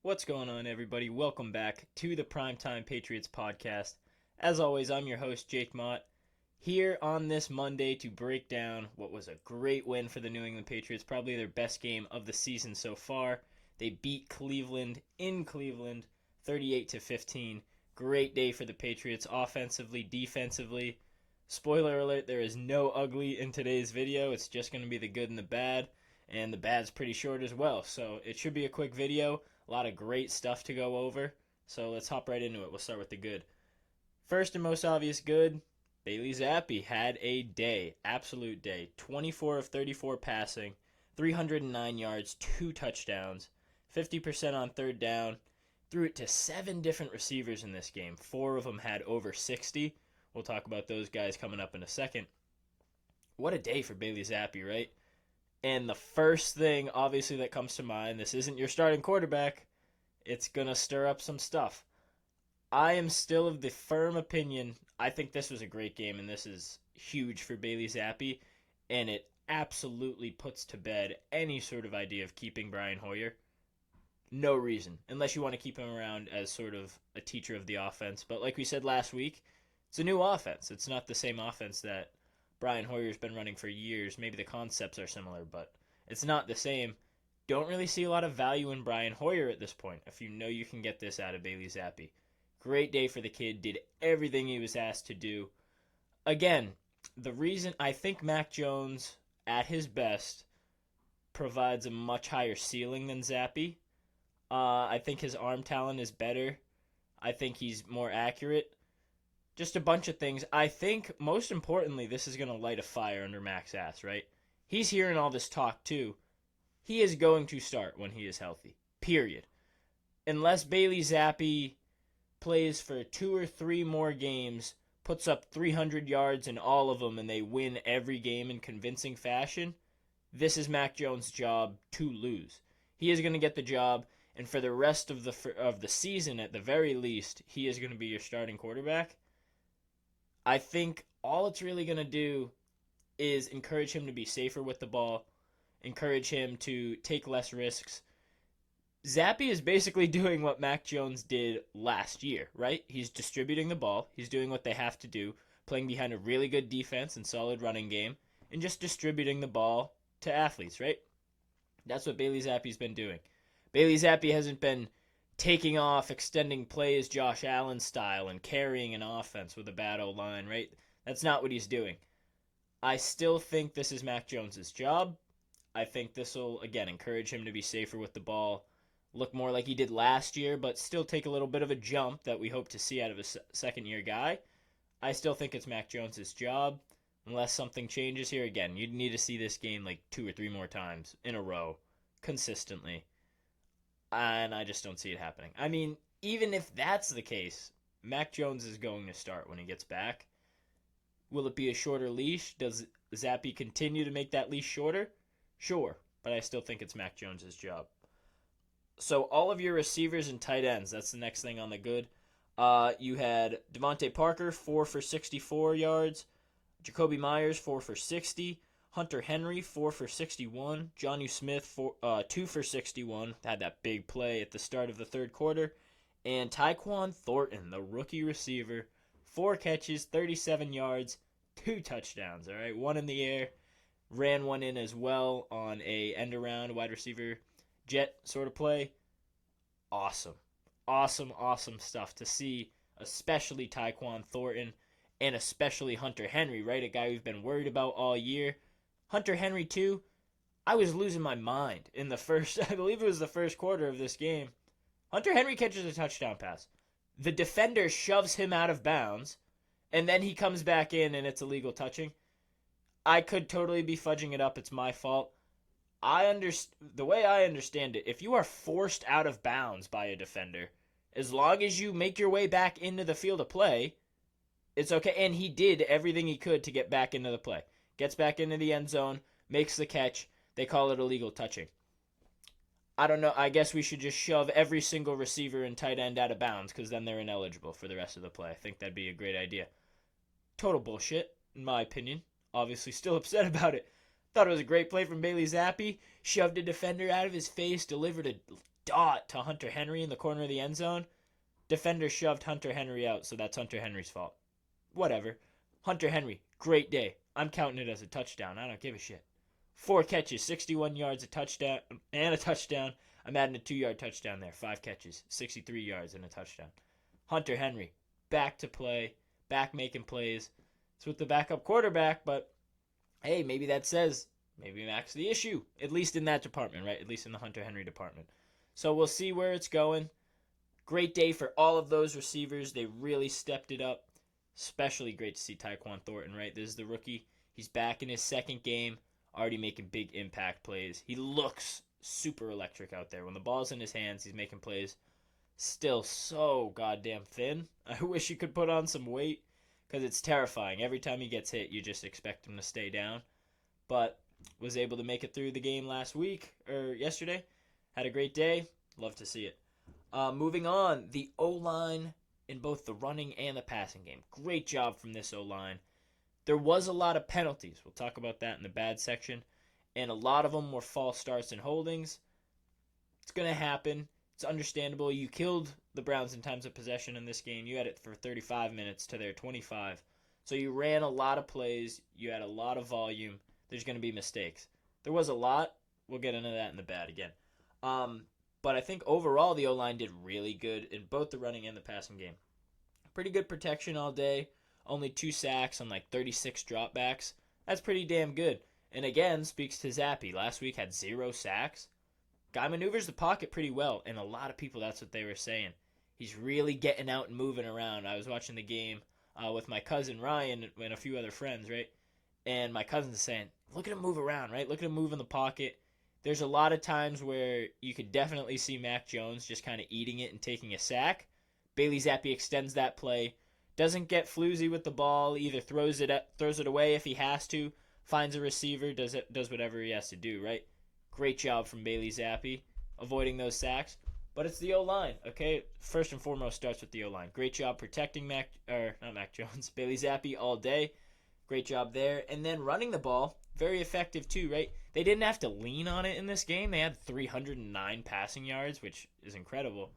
What's going on, everybody? Welcome back to the PrimeTime Patriots podcast. As always, I'm your host, Jake Mott, here on this Monday to break down what was a great win for the New England Patriots, probably their best game of the season so far. They beat Cleveland in Cleveland, 38-15. Great day for the Patriots, offensively, defensively. Spoiler alert, there is no ugly in today's video. It's just going to be the good and the bad, and the bad's pretty short as well. So it should be a quick video. A lot of great stuff to go over, so let's hop right into it. We'll start with the good. First and most obvious good, Bailey Zappi had a day, absolute day. 24 of 34 passing, 309 yards, 2 touchdowns, 50% on third down. Threw it to 7 different receivers in this game. 4 of them had over 60. We'll talk about those guys coming up in a second. What a day for Bailey Zappi, right? And the first thing, obviously, that comes to mind, this isn't your starting quarterback. It's going to stir up some stuff. I am still of the firm opinion, I think this was a great game, and this is huge for Bailey Zappi, and it absolutely puts to bed any sort of idea of keeping Brian Hoyer. No reason, unless you want to keep him around as sort of a teacher of the offense. But like we said last week, it's a new offense. It's not the same offense that Brian Hoyer's been running for years. Maybe the concepts are similar, but it's not the same. Don't really see a lot of value in Brian Hoyer at this point if you know you can get this out of Bailey Zappi. Great day for the kid. Did everything he was asked to do. Again, the reason I think Mac Jones, at his best, provides a much higher ceiling than Zappi. I think his arm talent is better. I think he's more accurate. Just a bunch of things. I think, most importantly, this is going to light a fire under Mac's ass, right? He's hearing all this talk, too. He is going to start when he is healthy. Period. Unless Bailey Zappi plays for 2 or 3 more games, puts up 300 yards in all of them, and they win every game in convincing fashion, this is Mac Jones' job to lose. He is going to get the job, and for the rest of the season, at the very least, he is going to be your starting quarterback. I think all it's really going to do is encourage him to be safer with the ball, encourage him to take less risks. Zappi is basically doing what Mac Jones did last year, right? He's distributing the ball. He's doing what they have to do, playing behind a really good defense and solid running game, and just distributing the ball to athletes, right? That's what Bailey Zappi's been doing. Bailey Zappi hasn't been taking off, extending plays Josh Allen style and carrying an offense with a bad O-line, right? That's not what he's doing. I still think this is Mac Jones' job. I think this will, again, encourage him to be safer with the ball, look more like he did last year, but still take a little bit of a jump that we hope to see out of a second-year guy. I still think it's Mac Jones' job, unless something changes here. Again, you'd need to see this game like 2 or 3 more times in a row, consistently. And I just don't see it happening. I mean, even if that's the case, Mac Jones is going to start when he gets back. Will it be a shorter leash? Does Zappi continue to make that leash shorter? Sure, but I still think it's Mac Jones' job. So all of your receivers and tight ends, that's the next thing on the good. You had Devontae Parker, 4 for 64 yards. Jacoby Myers, 4 for 60. Hunter Henry, 4 for 61. Jonnu Smith, 2 for 61. Had that big play at the start of the third quarter. And Tyquan Thornton, the rookie receiver, 4 catches, 37 yards, 2 touchdowns. All right, 1 in the air. Ran 1 in as well on a end-around wide receiver jet sort of play. Awesome. Awesome stuff to see, especially Tyquan Thornton and especially Hunter Henry, right? A guy we've been worried about all year. Hunter Henry, too, I was losing my mind in the first, I believe it was the first quarter of this game. Hunter Henry catches a touchdown pass. The defender shoves him out of bounds, and then he comes back in and it's illegal touching. I could totally be fudging it up. It's my fault. The way I understand it, if you are forced out of bounds by a defender, as long as you make your way back into the field of play, it's okay. And he did everything he could to get back into the play. Gets back into the end zone, makes the catch. They call it illegal touching. I don't know. I guess we should just shove every single receiver and tight end out of bounds because then they're ineligible for the rest of the play. I think that'd be a great idea. Total bullshit, in my opinion. Obviously still upset about it. Thought it was a great play from Bailey Zappi. Shoved a defender out of his face, delivered a dot to Hunter Henry in the corner of the end zone. Defender shoved Hunter Henry out, so that's Hunter Henry's fault. Whatever. Hunter Henry, great day. I'm counting it as a touchdown. I don't give a shit. 4 catches, 61 yards, a touchdown, and a touchdown. I'm adding a 2-yard touchdown there. 5 catches, 63 yards, and a touchdown. Hunter Henry, back to play, back making plays. It's with the backup quarterback, but hey, maybe that says maybe Mac's the issue, at least in that department, right? At least in the Hunter Henry department. So we'll see where it's going. Great day for all of those receivers. They really stepped it up. Especially great to see Tyquan Thornton, right? This is the rookie. He's back in his second game, already making big impact plays. He looks super electric out there. When the ball's in his hands, he's making plays. Still so goddamn thin. I wish he could put on some weight because it's terrifying. Every time he gets hit, you just expect him to stay down. But was able to make it through the game yesterday. Had a great day. Love to see it. Moving on, the O-line in both the running and the passing game. Great job from this O-line. There was a lot of penalties. We'll talk about that in the bad section. And a lot of them were false starts and holdings. It's going to happen. It's understandable. You killed the Browns in times of possession in this game. You had it for 35 minutes to their 25. So you ran a lot of plays. You had a lot of volume. There's going to be mistakes. There was a lot. We'll get into that in the bad again. But I think overall the O-line did really good in both the running and the passing game. Pretty good protection all day. Only 2 sacks on like 36 dropbacks. That's pretty damn good. And again, speaks to Zappe. Last week had 0 sacks. Guy maneuvers the pocket pretty well. And a lot of people, that's what they were saying. He's really getting out and moving around. I was watching the game with my cousin Ryan and a few other friends, right? And my cousin's saying, look at him move around, right? Look at him move in the pocket. There's a lot of times where you could definitely see Mac Jones just kind of eating it and taking a sack. Bailey Zappe extends that play, doesn't get floozy with the ball, either throws it away if he has to, finds a receiver, does whatever he has to do, right? Great job from Bailey Zappe avoiding those sacks. But it's the O-line, okay? First and foremost starts with the O-line. Great job protecting Bailey Zappe all day. Great job there. And then running the ball, very effective too, right? They didn't have to lean on it in this game. They had 309 passing yards, which is incredible.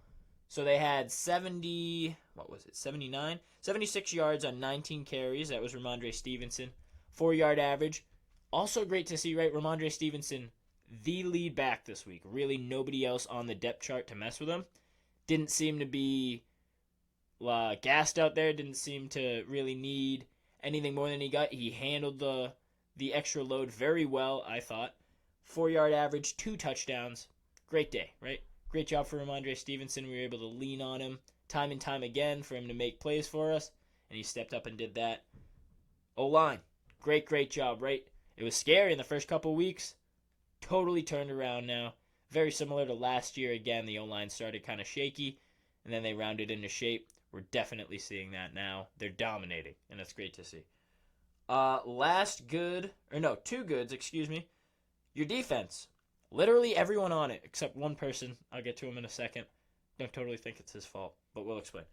So they had 76 yards on 19 carries. That was Ramondre Stevenson. 4-yard average. Also great to see, right? Ramondre Stevenson, the lead back this week. Really nobody else on the depth chart to mess with him. Didn't seem to be gassed out there. Didn't seem to really need anything more than he got. He handled the extra load very well, I thought. 4-yard average, 2 touchdowns. Great day, right? Great job for Ramondre Stevenson. We were able to lean on him time and time again for him to make plays for us, and he stepped up and did that. O-line, great job, right? It was scary in the first couple weeks. Totally turned around now. Very similar to last year. Again, the O-line started kind of shaky, and then they rounded into shape. We're definitely seeing that now. They're dominating, and it's great to see. Two goods, excuse me. Your defense. Literally everyone on it, except one person. I'll get to him in a second. Don't totally think it's his fault, but we'll explain.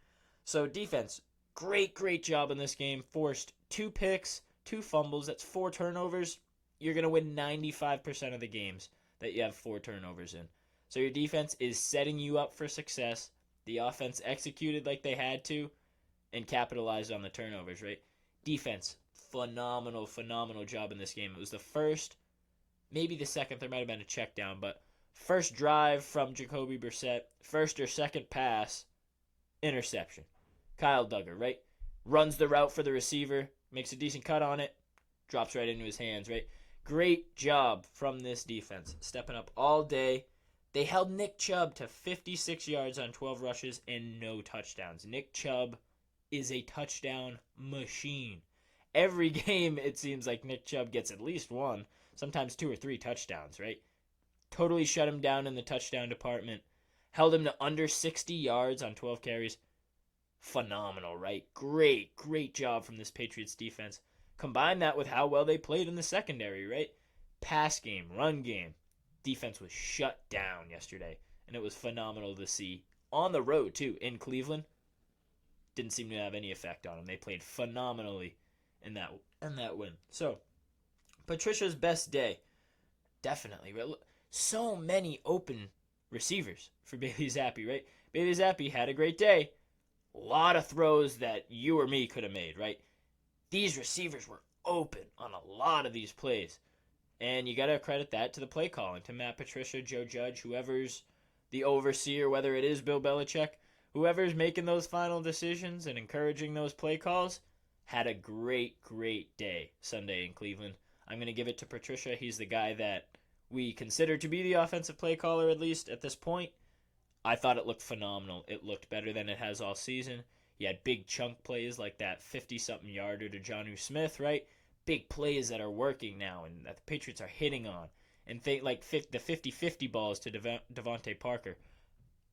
So defense, great job in this game. Forced 2 picks, 2 fumbles. That's 4 turnovers. You're going to win 95% of the games that you have 4 turnovers in. So your defense is setting you up for success. The offense executed like they had to and capitalized on the turnovers, right? Defense, phenomenal job in this game. It was the first, maybe the second, there might have been a check down, but first drive from Jacoby Brissett, first or second pass, interception. Kyle Duggar, right? Runs the route for the receiver, makes a decent cut on it, drops right into his hands, right? Great job from this defense, stepping up all day. They held Nick Chubb to 56 yards on 12 rushes and no touchdowns. Nick Chubb is a touchdown machine. Every game, it seems like Nick Chubb gets at least 1, sometimes 2 or 3 touchdowns, right? Totally shut him down in the touchdown department. Held him to under 60 yards on 12 carries. Phenomenal, right? Great job from this Patriots defense. Combine that with how well they played in the secondary, right? Pass game, run game. Defense was shut down yesterday, and it was phenomenal to see. On the road, too, in Cleveland. Didn't seem to have any effect on them. They played phenomenally in that win. So, Patricia's best day. Definitely. So many open receivers for Bailey Zappi, right? Bailey Zappi had a great day. A lot of throws that you or me could have made, right? These receivers were open on a lot of these plays. And you got to credit that to the play calling, to Matt Patricia, Joe Judge, whoever's the overseer, whether it is Bill Belichick, whoever's making those final decisions and encouraging those play calls, had a great, great day Sunday in Cleveland. I'm going to give it to Patricia. He's the guy that we consider to be the offensive play caller, at least at this point. I thought it looked phenomenal. It looked better than it has all season. You had big chunk plays like that 50-something yarder to Jonnu Smith, right? Big plays that are working now and that the Patriots are hitting on. And the 50-50 balls to Devontae Parker.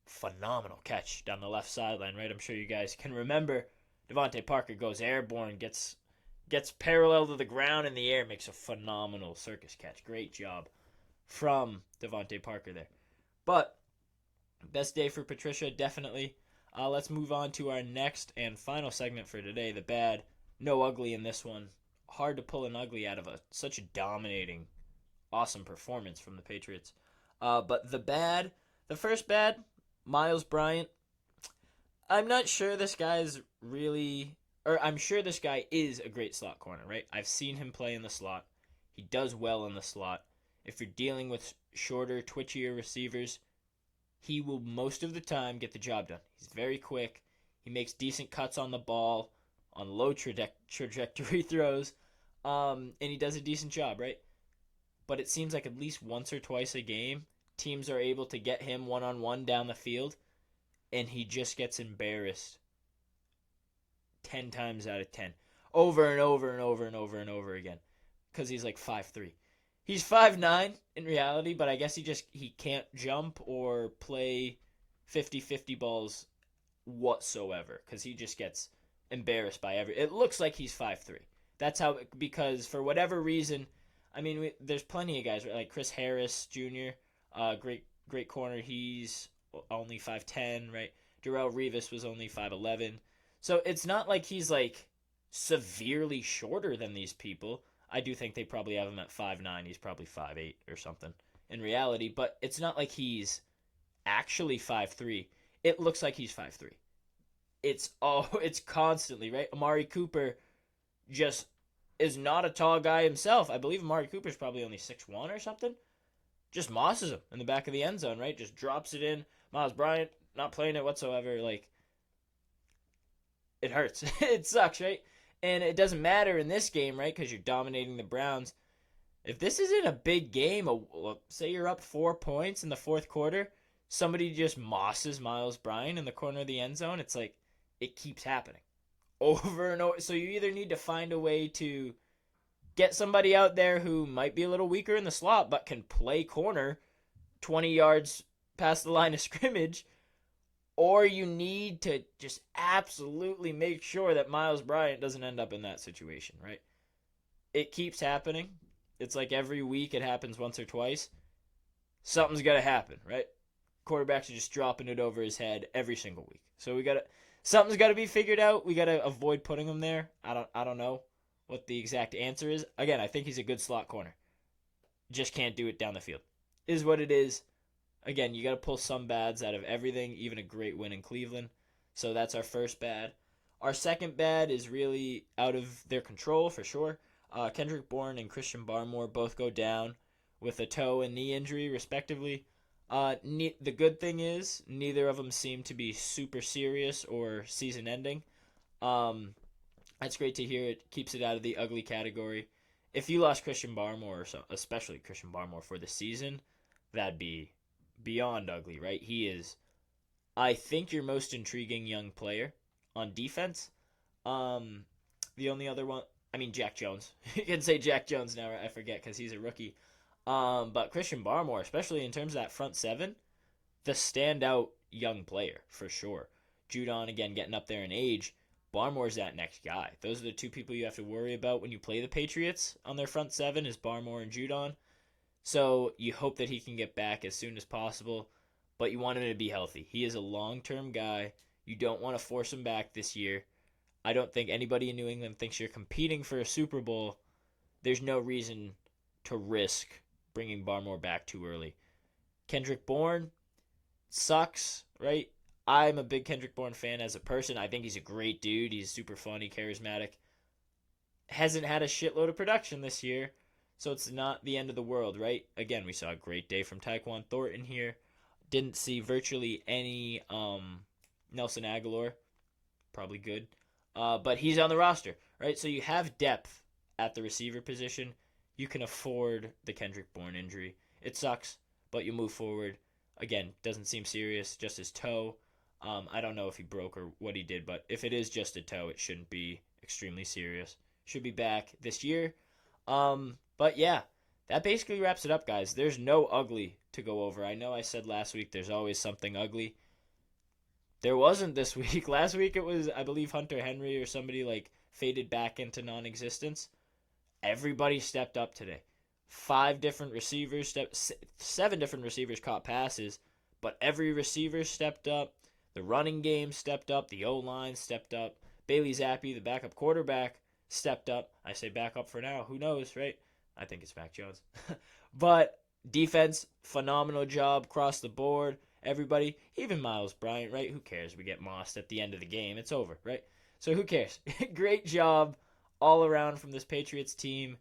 Phenomenal catch down the left sideline, right? I'm sure you guys can remember. Devontae Parker goes airborne, gets parallel to the ground in the air, makes a phenomenal circus catch. Great job from Devontae Parker there. But best day for Patricia, definitely. Let's move on to our next and final segment for today, the bad. No ugly in this one. Hard to pull an ugly out of such a dominating, awesome performance from the Patriots. But the first bad, Miles Bryant. I'm not sure this guy's really, or I'm sure this guy is a great slot corner, right? I've seen him play in the slot. He does well in the slot. If you're dealing with shorter, twitchier receivers, he will most of the time get the job done. He's very quick. He makes decent cuts on the ball, on low trajectory throws, and he does a decent job, right? But it seems like at least once or twice a game, teams are able to get him one-on-one down the field, and he just gets embarrassed 10 times out of 10. Over and over and over and over and over again. Because he's like 5'3". He's 5'9" in reality, but I guess he can't jump or play 50-50 balls whatsoever. Because he just gets embarrassed by it looks like he's 5'3". That's how, because for whatever reason, I mean, there's plenty of guys, right? Like Chris Harris Jr., great corner. He's only 5'10", right? Darrelle Revis was only 5'11". So it's not like he's like severely shorter than these people. I do think they probably have him at 5'9". He's probably 5'8" or something in reality, but it's not like he's actually 5'3". It looks like he's 5'3". It's constantly, right? Amari Cooper just is not a tall guy himself. I believe Amari Cooper's probably only 6'1" or something. Just mosses him in the back of the end zone, right? Just drops it in. Miles Bryant not playing it whatsoever. Like, it hurts. It sucks, right? And it doesn't matter in this game, right? Because you're dominating the Browns. If this isn't a big game, say you're up 4 points in the fourth quarter, somebody just mosses Miles Bryant in the corner of the end zone. It's like it keeps happening over and over. So you either need to find a way to get somebody out there who might be a little weaker in the slot but can play corner 20 yards past the line of scrimmage, or you need to just absolutely make sure that Miles Bryant doesn't end up in that situation, right? It keeps happening. It's like every week it happens once or twice. Something's got to happen, right? Quarterbacks are just dropping it over his head every single week. So something's got to be figured out. We got to avoid putting him there. I don't know what the exact answer is. Again, I think he's a good slot corner. Just can't do it down the field. Is what it is. Again, you got to pull some bads out of everything, even a great win in Cleveland. So that's our first bad. Our second bad is really out of their control for sure. Kendrick Bourne and Christian Barmore both go down with a toe and knee injury, respectively. The good thing is neither of them seem to be super serious or season-ending. That's great to hear. It keeps it out of the ugly category. If you lost Christian Barmore, especially Christian Barmore for the season, that'd be beyond ugly, right? He is, I think, your most intriguing young player on defense. The only other one, I mean, Jack Jones. You can say Jack Jones now, I forget, because he's a rookie. But Christian Barmore, especially in terms of that front seven, the standout young player, for sure. Judon, again, getting up there in age. Barmore's that next guy. Those are the two people you have to worry about when you play the Patriots on their front seven, is Barmore and Judon. So you hope that he can get back as soon as possible, but you want him to be healthy. He is a long-term guy. You don't want to force him back this year. I don't think anybody in New England thinks you're competing for a Super Bowl. There's no reason to risk bringing Barmore back too early. Kendrick Bourne, sucks, right? I'm a big Kendrick Bourne fan as a person. I think he's a great dude. He's super funny, charismatic. Hasn't had a shitload of production this year, so it's not the end of the world, right? Again, we saw a great day from Tyquan Thornton here. Didn't see virtually any Nelson Aguilar. Probably good. But he's on the roster, right? So you have depth at the receiver position. You can afford the Kendrick Bourne injury. It sucks, but you move forward. Again, doesn't seem serious, just his toe. I don't know if he broke or what he did, but if it is just a toe, it shouldn't be extremely serious. Should be back this year. But yeah, that basically wraps it up, guys. There's no ugly to go over. I know I said last week there's always something ugly. There wasn't this week. Last week it was, I believe, Hunter Henry or somebody like faded back into non-existence. Everybody stepped up today. 7 different receivers caught passes, but every receiver stepped up. The running game stepped up. The O-line stepped up. Bailey Zappi, the backup quarterback, stepped up. I say backup for now. Who knows, right? I think it's Mac Jones. But defense, phenomenal job across the board. Everybody, even Miles Bryant, right? Who cares? We get mossed at the end of the game. It's over, right? So who cares? Great job all around from this Patriots team.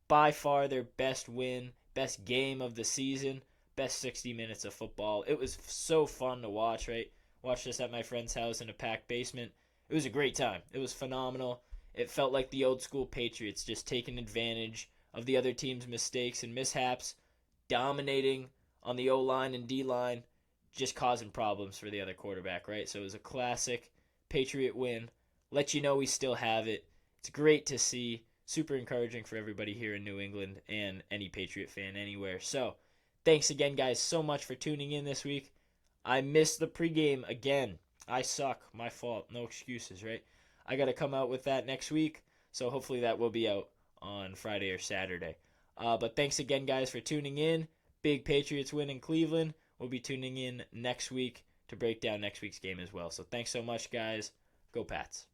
By far their best win, best game of the season, best 60 minutes of football. It was so fun to watch, right? Watched this at my friend's house in a packed basement. It was a great time. It was phenomenal. It felt like the old school Patriots just taking advantage of the other team's mistakes and mishaps, dominating on the O-line and D-line, just causing problems for the other quarterback, right? So it was a classic Patriot win. Let you know we still have it. It's great to see. Super encouraging for everybody here in New England and any Patriot fan anywhere. So, thanks again, guys, so much for tuning in this week. I missed the pregame again. I suck. My fault. No excuses, right? I got to come out with that next week. So, hopefully, that will be out on Friday or Saturday. But thanks again, guys, for tuning in. Big Patriots win in Cleveland. We'll be tuning in next week to break down next week's game as well. So, thanks so much, guys. Go Pats.